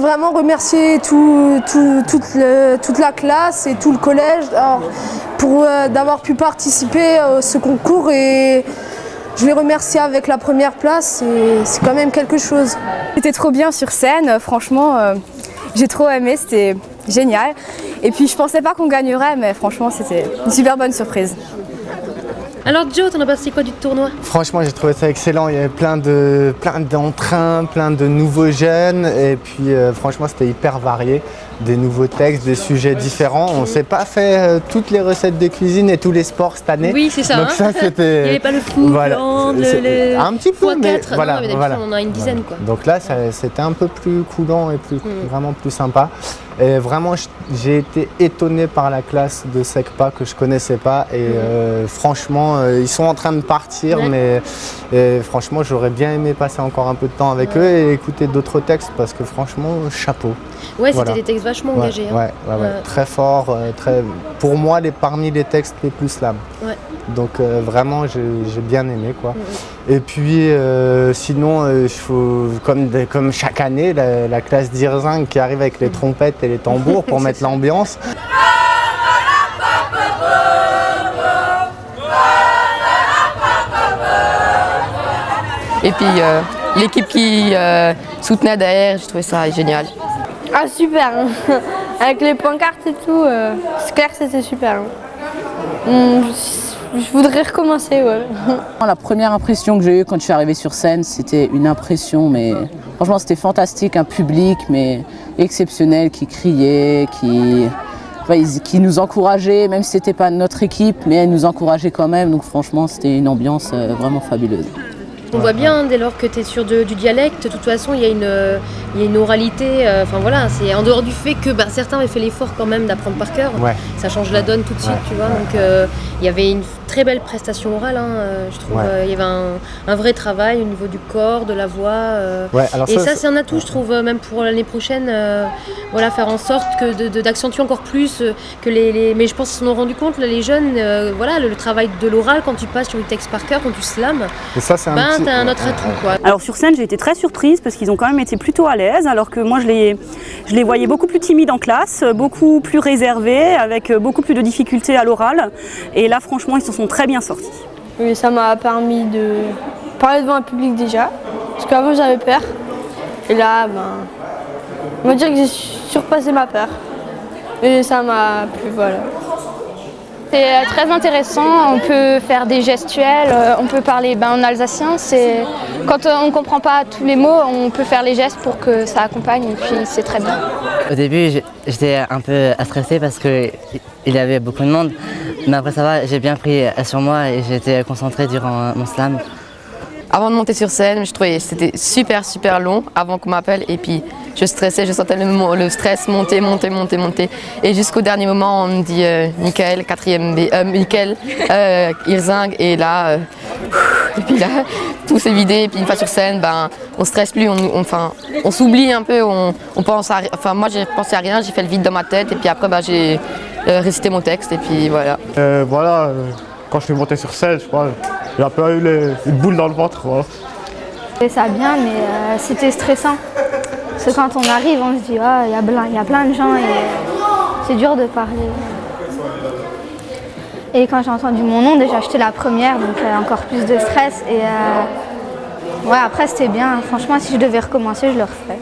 vraiment remercier toute la classe et tout le collège pour d'avoir pu participer à ce concours, et je les remercie avec la première place, et c'est quand même quelque chose. C'était trop bien sur scène, franchement, j'ai trop aimé, c'était génial. Et puis je pensais pas qu'on gagnerait, mais franchement c'était une super bonne surprise. Alors Joe, t'en as pensé quoi du tournoi? Franchement, j'ai trouvé ça excellent. Il y avait plein d'entrains, plein de nouveaux jeunes, et puis franchement, c'était hyper varié. Des nouveaux textes, des sujets différents. On s'est pas fait toutes les recettes de cuisine et tous les sports cette année. Oui, c'est ça. Donc ça, c'était. Il n'y avait pas le foot, voilà. un petit peu, mais voilà. Non, mais on a une dizaine, quoi. Donc là, c'était un peu plus coulant et vraiment plus sympa. Et vraiment, j'ai été étonné par la classe de SECPA que je connaissais pas. Et franchement, ils sont en train de partir, mais franchement, j'aurais bien aimé passer encore un peu de temps avec eux et écouter d'autres textes, parce que franchement, chapeau. Ouais, c'était des textes vachement engagés. Ouais, très forts. Pour moi, parmi les textes les plus slam. Ouais. Donc vraiment, j'ai bien aimé, quoi. Et puis sinon, comme chaque année, la classe d'Irzing qui arrive avec les trompettes et les tambours pour mettre l'ambiance. Et puis l'équipe qui soutenait derrière, je trouvais ça génial. Ah super, avec les pancartes et tout, c'est clair que c'était super. Je voudrais recommencer, ouais. La première impression que j'ai eue quand je suis arrivée sur scène, c'était une impression, mais franchement c'était fantastique, un public mais exceptionnel qui criait, qui nous encourageait, même si c'était pas notre équipe, mais elle nous encourageait quand même, donc franchement c'était une ambiance vraiment fabuleuse. On voit bien, dès lors que tu es sur du dialecte, de toute façon, il y a une oralité. Enfin voilà, c'est en dehors du fait que certains avaient fait l'effort quand même d'apprendre par cœur. Ouais. Ça change la donne tout de suite, tu vois. Donc il y avait une très belle prestation orale, je trouve. Il y avait un vrai travail au niveau du corps, de la voix. Et ça, c'est un atout, je trouve, même pour l'année prochaine. Voilà, faire en sorte d'accentuer encore plus que mais je pense qu'ils s'en ont rendu compte, là, les jeunes. Voilà, le travail de l'oral, quand tu passes sur du texte par cœur, quand tu slams. Et ça, c'est t'as un autre atout, quoi. Alors sur scène, j'ai été très surprise parce qu'ils ont quand même été plutôt à l'aise, alors que moi je les voyais beaucoup plus timides en classe, beaucoup plus réservés, avec beaucoup plus de difficultés à l'oral. Et là, franchement, ils se sont très bien sortis. Oui, ça m'a permis de parler devant un public déjà, parce qu'avant j'avais peur. Et là, on va dire que j'ai surpassé ma peur. Et ça m'a plu, voilà. C'est très intéressant, on peut faire des gestuels, on peut parler en alsacien. Quand on ne comprend pas tous les mots, on peut faire les gestes pour que ça accompagne, et puis c'est très bien. Au début, j'étais un peu stressée parce qu'il y avait beaucoup de monde, mais après ça va, j'ai bien pris sur moi et j'ai été concentrée durant mon slam. Avant de monter sur scène, je trouvais que c'était super long avant qu'on m'appelle, et puis je stressais, je sentais le stress monter. Et jusqu'au dernier moment, on me dit Michael, 4e B, Michael, Irzing, et là, et puis là, tout s'est vidé. Et puis une fois sur scène, on stresse plus, on s'oublie un peu, on pense à, moi j'ai pensé à rien, j'ai fait le vide dans ma tête, et puis après j'ai récité mon texte, et puis voilà. Quand je suis monté sur scène, je crois, j'ai un peu eu une boule dans le ventre. Voilà. Et ça bien, mais c'était stressant. Parce que quand on arrive, on se dit il y a plein de gens et c'est dur de parler. Et quand j'ai entendu mon nom, déjà j'étais la première, donc encore plus de stress. Et après c'était bien. Franchement, si je devais recommencer, je le referais.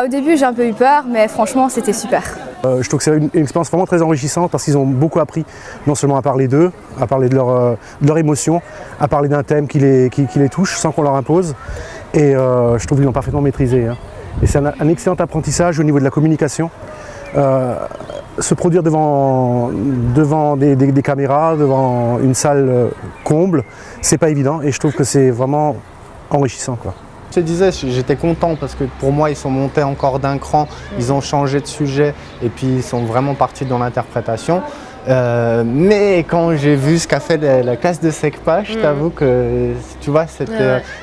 Au début j'ai un peu eu peur, mais franchement c'était super. Je trouve que c'est une expérience vraiment très enrichissante parce qu'ils ont beaucoup appris, non seulement à parler d'eux, à parler de leur émotion, à parler d'un thème qui les touche sans qu'on leur impose. Et je trouve qu'ils l'ont parfaitement maîtrisé. Et c'est un excellent apprentissage au niveau de la communication. Se produire devant des caméras, devant une salle comble, c'est pas évident et je trouve que c'est vraiment enrichissant, quoi. Je te disais, j'étais content parce que pour moi, ils sont montés encore d'un cran, ils ont changé de sujet et puis ils sont vraiment partis dans l'interprétation. Mais quand j'ai vu ce qu'a fait la classe de SECPA, je t'avoue que tu vois,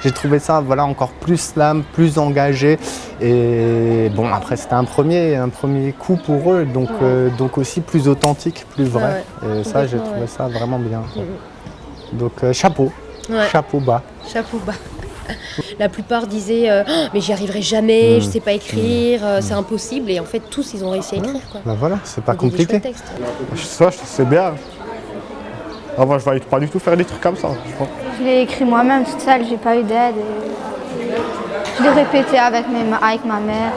j'ai trouvé ça encore plus slam, plus engagé. Et bon, après c'était un premier coup pour eux, donc aussi plus authentique, plus vrai. Et ça, j'ai trouvé ça vraiment bien. Donc chapeau bas. Chapeau bas. La plupart disaient oh, mais j'y arriverai jamais, je sais pas écrire, c'est impossible. Et en fait, tous, ils ont réussi à écrire. Quoi. Ben voilà, c'est pas compliqué. Ça, c'est bien. Ah, moi, je ne vais pas du tout faire des trucs comme ça, je crois. Je l'ai écrit moi-même toute seule, j'ai pas eu d'aide. Je l'ai répété avec ma mère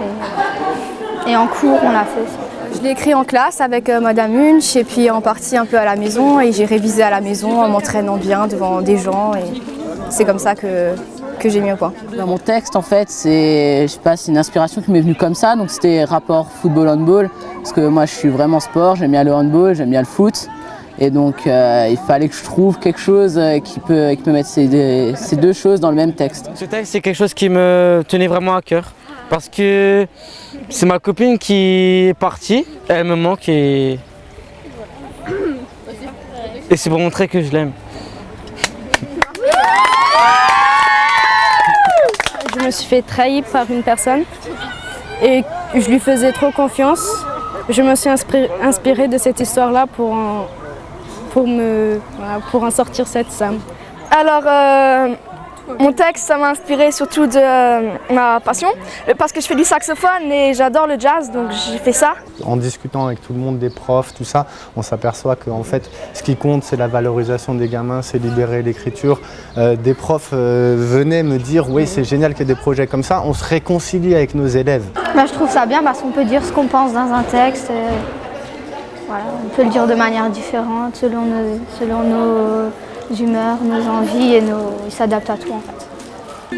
et en cours, on l'a fait. Je l'ai écrit en classe avec Madame Munch et puis en partie un peu à la maison et j'ai révisé à la maison en m'entraînant bien devant des gens et c'est comme ça que j'ai mis au point. Dans mon texte, en fait, c'est une inspiration qui m'est venue comme ça, donc c'était rapport football-handball, parce que moi je suis vraiment sport, j'aime bien le handball, j'aime bien le foot, et donc il fallait que je trouve quelque chose qui peut mettre ces deux choses dans le même texte. Ce texte, c'est quelque chose qui me tenait vraiment à cœur, parce que c'est ma copine qui est partie, elle me manque et c'est pour montrer que je l'aime. Je me suis fait trahir par une personne et je lui faisais trop confiance. Je me suis inspirée de cette histoire-là pour en sortir cette Sam. Alors, mon texte, ça m'a inspiré surtout de ma passion, parce que je fais du saxophone et j'adore le jazz, donc j'ai fait ça. En discutant avec tout le monde, des profs, tout ça, on s'aperçoit qu'en fait, ce qui compte, c'est la valorisation des gamins, c'est libérer l'écriture. Des profs venaient me dire, oui, c'est génial qu'il y ait des projets comme ça, on se réconcilie avec nos élèves. Je trouve ça bien parce qu'on peut dire ce qu'on pense dans un texte. Voilà, on peut le dire de manière différente selon nos humeurs, nos envies et il s'adapte à tout en fait.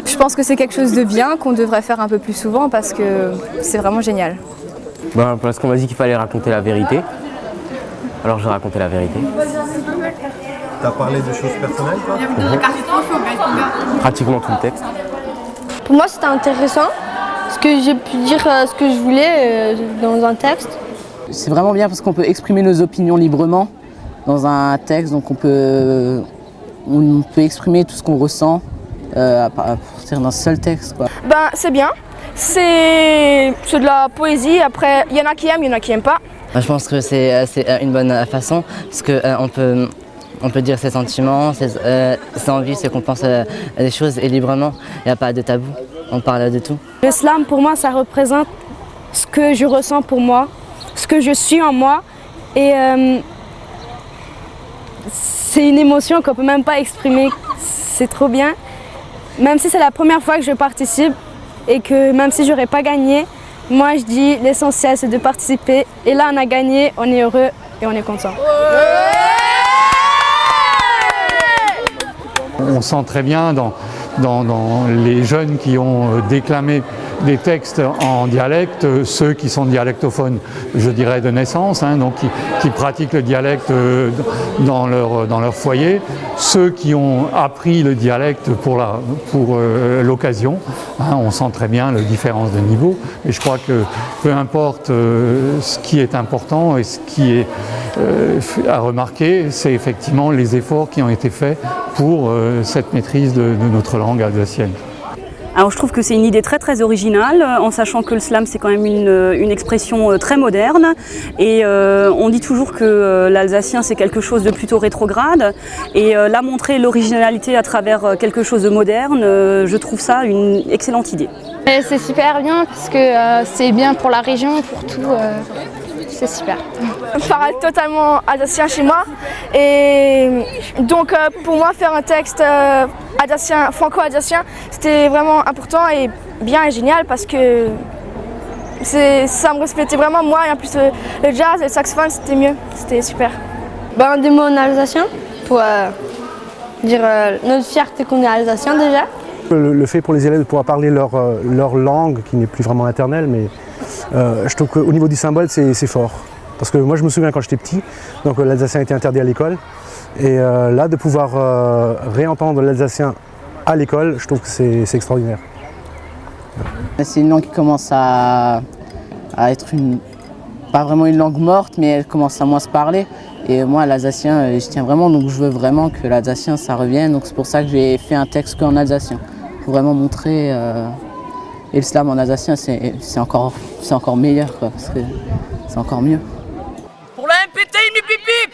Je pense que c'est quelque chose de bien qu'on devrait faire un peu plus souvent parce que c'est vraiment génial. Parce qu'on m'a dit qu'il fallait raconter la vérité, alors je racontais la vérité. T'as parlé de choses personnelles toi ? Pratiquement tout le texte. Pour moi c'était intéressant parce que j'ai pu dire ce que je voulais dans un texte. C'est vraiment bien parce qu'on peut exprimer nos opinions librement dans un texte, donc on peut exprimer tout ce qu'on ressent à partir d'un seul texte, quoi. C'est bien, c'est de la poésie, après il y en a qui aiment, il y en a qui n'aiment pas. Je pense que c'est une bonne façon parce qu'on peut dire ses sentiments, ses envies, ce qu'on pense à des choses et librement, il n'y a pas de tabou, on parle de tout. Le slam pour moi ça représente ce que je ressens pour moi, ce que je suis en moi et c'est une émotion qu'on ne peut même pas exprimer, c'est trop bien. Même si c'est la première fois que je participe et que même si je n'aurais pas gagné, moi je dis l'essentiel c'est de participer et là on a gagné, on est heureux et on est content. On sent très bien dans les jeunes qui ont déclamé des textes en dialecte, ceux qui sont dialectophones, je dirais de naissance, donc qui pratiquent le dialecte dans leur foyer, ceux qui ont appris le dialecte pour l'occasion, on sent très bien la différence de niveau. Et je crois que peu importe ce qui est important et ce qui est à remarquer, c'est effectivement les efforts qui ont été faits pour cette maîtrise de notre langue alsacienne. Alors je trouve que c'est une idée très très originale, en sachant que le slam c'est quand même une expression très moderne et on dit toujours que l'alsacien c'est quelque chose de plutôt rétrograde et là montrer l'originalité à travers quelque chose de moderne, je trouve ça une excellente idée. C'est super bien parce que c'est bien pour la région, pour tout. C'est super. Je parle totalement alsacien chez moi et donc pour moi faire un texte alsacien, franco-alsacien, c'était vraiment important et bien et génial parce que ça me respectait vraiment moi et en plus le jazz et le saxophone c'était mieux, c'était super. Des mots en alsacien pour dire notre fierté qu'on est alsacien déjà. Le fait pour les élèves de pouvoir parler leur langue, qui n'est plus vraiment maternelle, mais je trouve qu'au niveau du symbole, c'est fort. Parce que moi, je me souviens quand j'étais petit, donc l'alsacien était interdit à l'école. Et là, de pouvoir réentendre l'alsacien à l'école, je trouve que c'est extraordinaire. C'est une langue qui commence à être pas vraiment une langue morte, mais elle commence à moins se parler. Et moi, l'alsacien, je tiens vraiment, donc je veux vraiment que l'alsacien, ça revienne. Donc c'est pour ça que j'ai fait un texte qu'en alsacien, pour vraiment montrer. Et le slam en alsacien, c'est encore meilleur, quoi, parce que c'est encore mieux. Pour la MPT, une pipi!